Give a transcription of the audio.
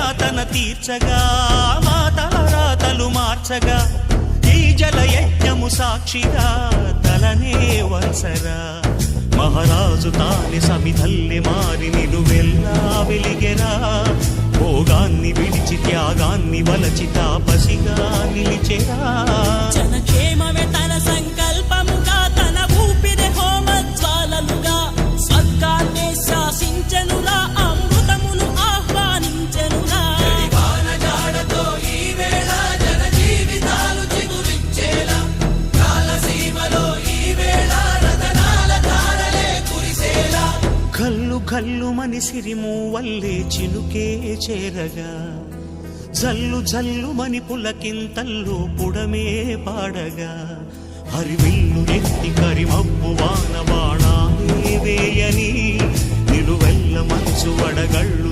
యాతన తీర్చగా మాతల రాతలు మార్చగా ఈ జలయజ్ఞము సాక్షిగా తలనే వంచరా మహారాజు తాని సమిధల్లి మారి నిలువెల్లా వెలిగెరా భోగాన్ని విడిచి త్యాగాన్ని వలచి తాపసిగా నిలిచెరా జనక్షేమమే తన సంకల్పముగా తన ఊపిరి హోమజ్వాలలుగా స్వర్గాన్ని శాసించెనురా అమృతమును ఆహ్వానించెనురా జాడతో ఈ వేళ జన జీవితాలు చిగురించేలా కాలసీమలో ఈ వేళ రతనాల ధారలే కురిసేలా కల్లు కల్లు మని సిరిము వల్లే చినుకే చేరగా జల్లు జల్లు మని పులకింతల్లు పుడమే పాడగా హరివిల్లు ఎత్తి కరిమబ్బు వాన బాణాలే వేయని నిలువెల్ల మంచు వడగళ్ళు